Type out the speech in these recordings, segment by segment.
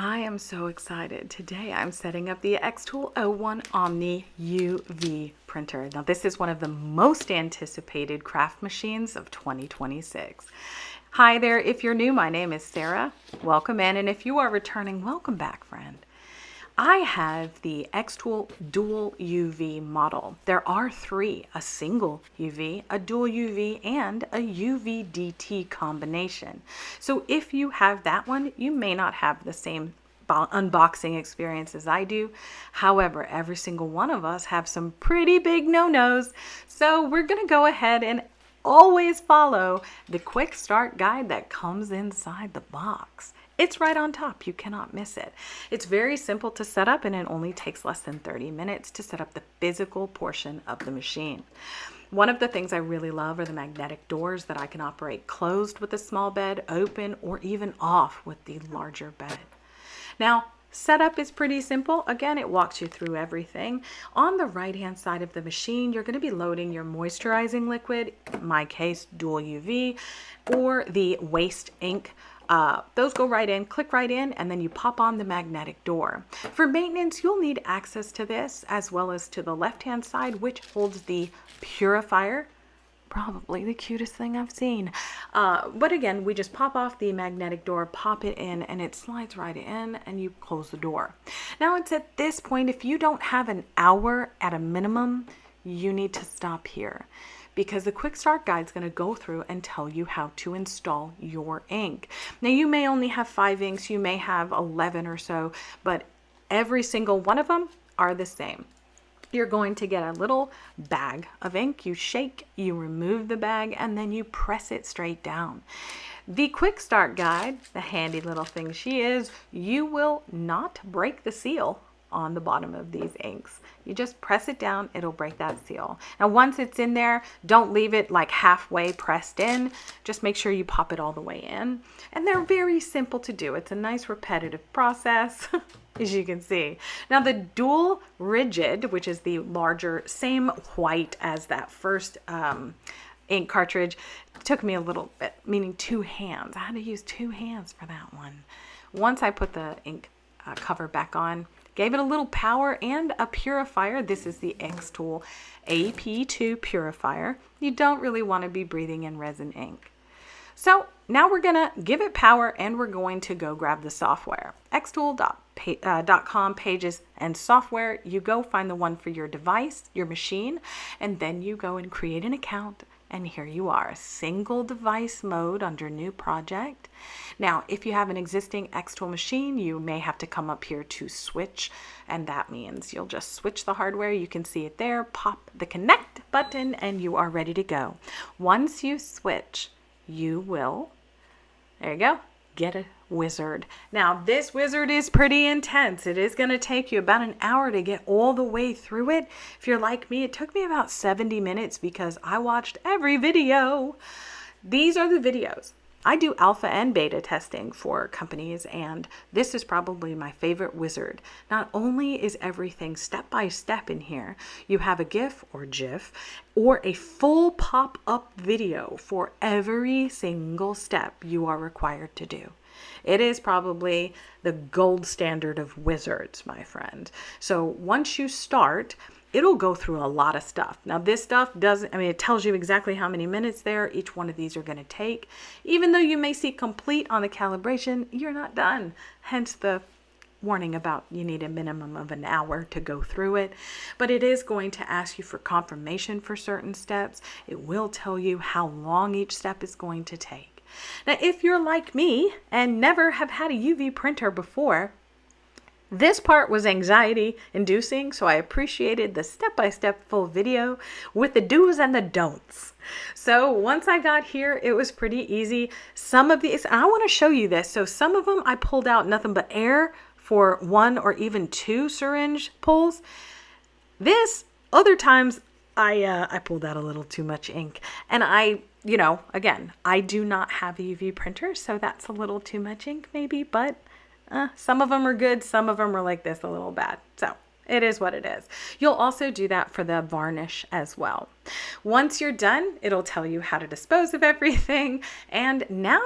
I am so excited. Today I'm setting up the xTool O1 OMNI UV printer. Now this is one of the most anticipated craft machines of 2026. Hi there, if you're new, my name is Sarah. Welcome in, and if you are returning, welcome back, friend. I have the xTool dual UV model. There are three: a single UV, a dual UV, and a UV-DT combination. So if you have that one, you may not have the same unboxing experience as I do. However, every single one of us have some pretty big no-nos. So we're gonna go ahead and always follow the quick start guide that comes inside the box. It's right on top. You cannot miss it. It's very simple to set up, and it only takes less than 30 minutes to set up the physical portion of the machine. One of the things I really love are the magnetic doors that I can operate closed with a small bed, open, or even off with the larger bed. Now, setup is pretty simple. Again, it walks you through everything. On the right-hand side of the machine, you're going to be loading your moisturizing liquid, in my case, dual UV, or the waste ink. Those go right in, click right in, and then you pop on the magnetic door. For maintenance, you'll need access to this as well as to the left-hand side, which holds the purifier. Probably the cutest thing I've seen. But again, we just pop off the magnetic door, pop it in, and it slides right in, and you close the door. Now it's at this point, if you don't have an hour at a minimum, you need to stop here, because the quick start guide is going to go through and tell you how to install your ink. Now you may only have 5 inks, you may have 11 or so, but every single one of them are the same. You're going to get a little bag of ink, you shake, you remove the bag, and then you press it straight down. The quick start guide, the handy little thing she is, you will not break the seal on the bottom of these inks. You just press it down, it'll break that seal. Now once it's in there, don't leave it like halfway pressed in. Just make sure you pop it all the way in. And they're very simple to do. It's a nice repetitive process, as you can see. Now the dual rigid, which is the larger, same white as that first ink cartridge, took me a little bit, meaning 2 hands. I had to use 2 hands for that one. Once I put the ink cover back on, gave it a little power and a purifier. This is the xTool AP2 purifier. You don't really want to be breathing in resin ink. So now we're going to give it power, and we're going to go grab the software. xtool.com pages and software. You go find the one for your device, your machine, and then you go and create an account. And here you are, single device mode under new project. Now, if you have an existing xTool machine, you may have to come up here to switch, and that means you'll just switch the hardware. You can see it there, pop the connect button, and you are ready to go. Once you switch, you will, there you go, get a wizard. Now this wizard is pretty intense. It is going to take you about an hour to get all the way through it. If you're like me, it took me about 70 minutes because I watched every video. These are the videos. I do alpha and beta testing for companies, and this is probably my favorite wizard. Not only is everything step by step in here, you have a GIF or GIF or a full pop-up video for every single step you are required to do. It is probably the gold standard of wizards, my friend. So once you start, it'll go through a lot of stuff. Now this stuff doesn't, it tells you exactly how many minutes there each one of these are going to take. Even though you may see complete on the calibration, you're not done. Hence the warning about you need a minimum of an hour to go through it. But it is going to ask you for confirmation for certain steps. It will tell you how long each step is going to take. Now, if you're like me and never have had a UV printer before, this part was anxiety inducing, so I appreciated the step-by-step full video with the do's and the don'ts. So once I got here, it was pretty easy. Some of these, and I want to show you this. So some of them I pulled out nothing but air for 1 or even 2 syringe pulls. This, other times, I pulled out a little too much ink, and again, I do not have a UV printer, so that's a little too much ink maybe, but some of them are good, some of them are like this, a little bad. So it is what it is. You'll also do that for the varnish as well. Once you're done, it'll tell you how to dispose of everything, and now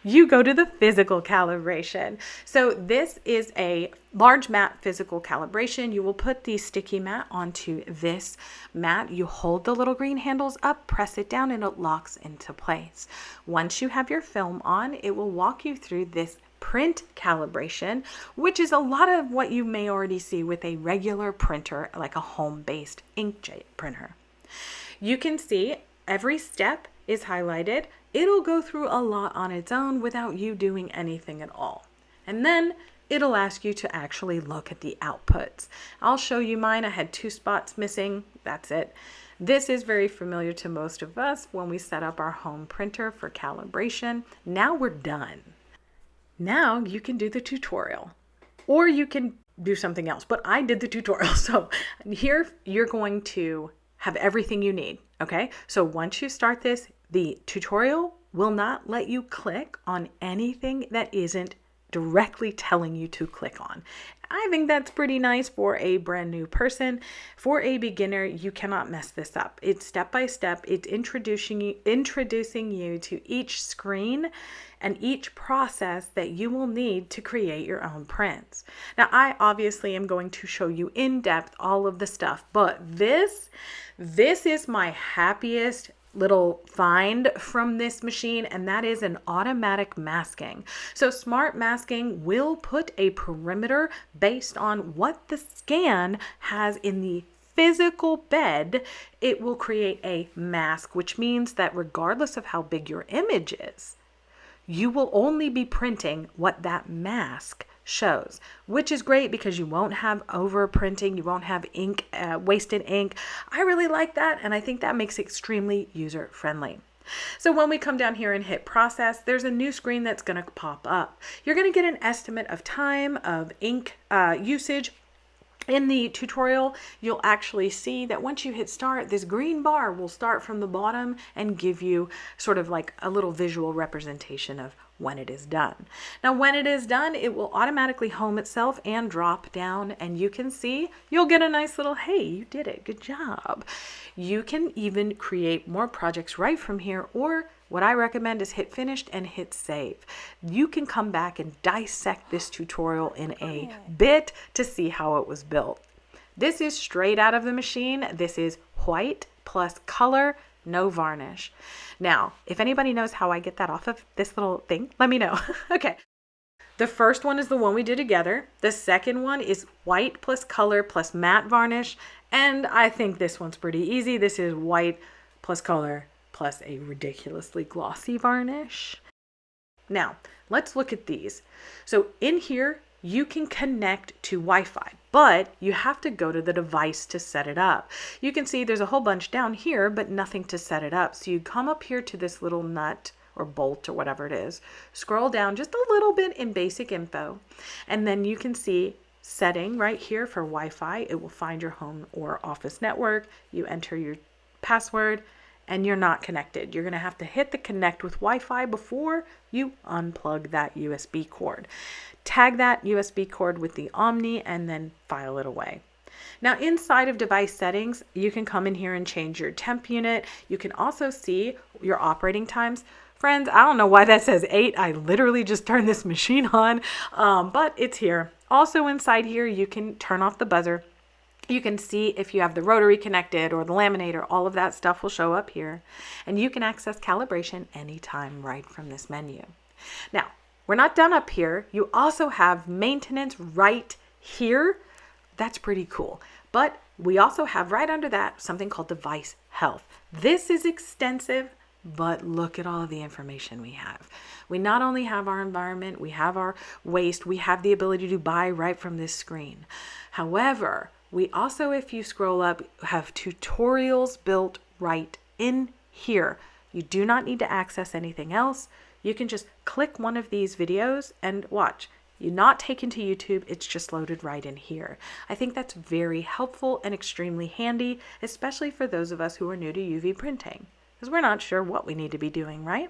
you go to the physical calibration. So this is a large mat physical calibration. You will put the sticky mat onto this mat. You hold the little green handles up, press it down, and it locks into place. Once you have your film on, it will walk you through this print calibration, which is a lot of what you may already see with a regular printer, like a home-based inkjet printer. You can see every step is highlighted. It'll go through a lot on its own without you doing anything at all. And then it'll ask you to actually look at the outputs. I'll show you mine. I had 2 spots missing. That's it. This is very familiar to most of us when we set up our home printer for calibration. Now we're done. Now you can do the tutorial, or you can do something else, but I did the tutorial. So here you're going to have everything you need. Okay. So once you start this, the tutorial will not let you click on anything that isn't directly telling you to click on. I think that's pretty nice for a brand new person. For a beginner, you cannot mess this up. It's step by step. It's introducing you to each screen and each process that you will need to create your own prints. Now, I obviously am going to show you in depth all of the stuff, but this is my happiest little find from this machine, and that is an automatic masking. So smart masking will put a perimeter based on what the scan has in the physical bed. It will create a mask, which means that regardless of how big your image is, you will only be printing what that mask shows, which is great because you won't have over printing, you won't have ink, wasted ink. I really like that, and I think that makes it extremely user friendly. So when we come down here and hit process, there's a new screen that's going to pop up. You're going to get an estimate of time of ink usage. In the tutorial, you'll actually see that once you hit start, this green bar will start from the bottom and give you sort of like a little visual representation of when it is done. Now, when it is done, it will automatically home itself and drop down, and you can see you'll get a nice little, hey, you did it, good job. You can even create more projects right from here, or what I recommend is hit finished and hit save. You can come back and dissect this tutorial in a bit to see how it was built. This is straight out of the machine. This is white plus color, no varnish. Now, if anybody knows how I get that off of this little thing, let me know. Okay. The first one is the one we did together. The second one is white plus color plus matte varnish. And I think this one's pretty easy. This is white plus color plus a ridiculously glossy varnish. Now, let's look at these. So in here, you can connect to Wi-Fi, but you have to go to the device to set it up. You can see there's a whole bunch down here, but nothing to set it up. So you come up here to this little nut or bolt or whatever it is, scroll down just a little bit in basic info, and then you can see setting right here for Wi-Fi. It will find your home or office network. You enter your password, and you're not connected. You're going to have to hit the connect with Wi-Fi before you unplug that USB cord. Tag that USB cord with the Omni and then file it away. Now, inside of device settings, you can come in here and change your temp unit. You can also see your operating times. Friends, I don't know why that says 8. I literally just turned this machine on, but it's here. Also inside here, you can turn off the buzzer. You can see if you have the rotary connected or the laminator, all of that stuff will show up here. And you can access calibration anytime right from this menu. Now, we're not done up here. You also have maintenance right here. That's pretty cool. But we also have right under that something called device health. This is extensive, but look at all of the information we have. We not only have our environment, we have our waste, we have the ability to buy right from this screen. However, we also, if you scroll up, have tutorials built right in here. You do not need to access anything else. You can just click one of these videos and watch. You're not taken to YouTube, it's just loaded right in here. I think that's very helpful and extremely handy, especially for those of us who are new to UV printing, because we're not sure what we need to be doing, right?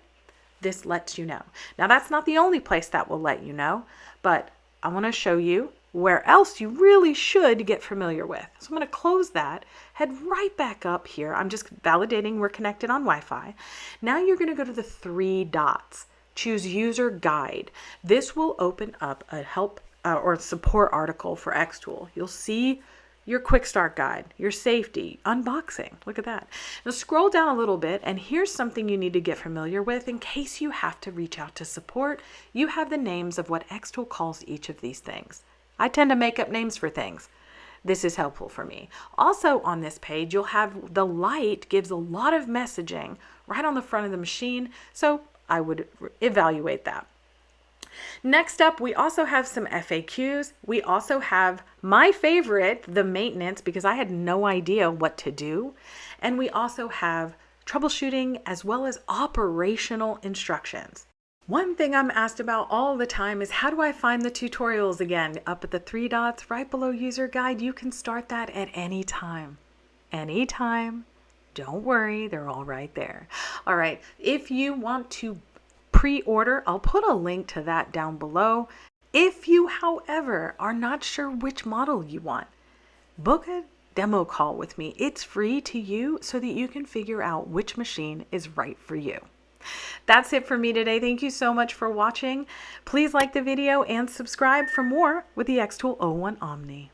This lets you know. Now, that's not the only place that will let you know, but I want to show you where else you really should get familiar with. So I'm going to close that, head right back up here. I'm just validating we're connected on Wi-Fi. Now you're going to go to the 3 dots. choose User Guide. This will open up a help or support article for xTool. You'll see your quick start guide, your safety, unboxing. Look at that. Now scroll down a little bit, and here's something you need to get familiar with in case you have to reach out to support. You have the names of what xTool calls each of these things. I tend to make up names for things. This is helpful for me. Also on this page, you'll have the light gives a lot of messaging right on the front of the machine, so I would evaluate that. Next up, we also have some FAQs. We also have my favorite, the maintenance, because I had no idea what to do. And we also have troubleshooting as well as operational instructions. One thing I'm asked about all the time is how do I find the tutorials again? Up at the 3 dots right below user guide, you can start that at any time. Anytime. Don't worry, they're all right there. All right, if you want to pre-order, I'll put a link to that down below. If you, however, are not sure which model you want, book a demo call with me. It's free to you so that you can figure out which machine is right for you. That's it for me today. Thank you so much for watching. Please like the video and subscribe for more with the xTool O1 Omni.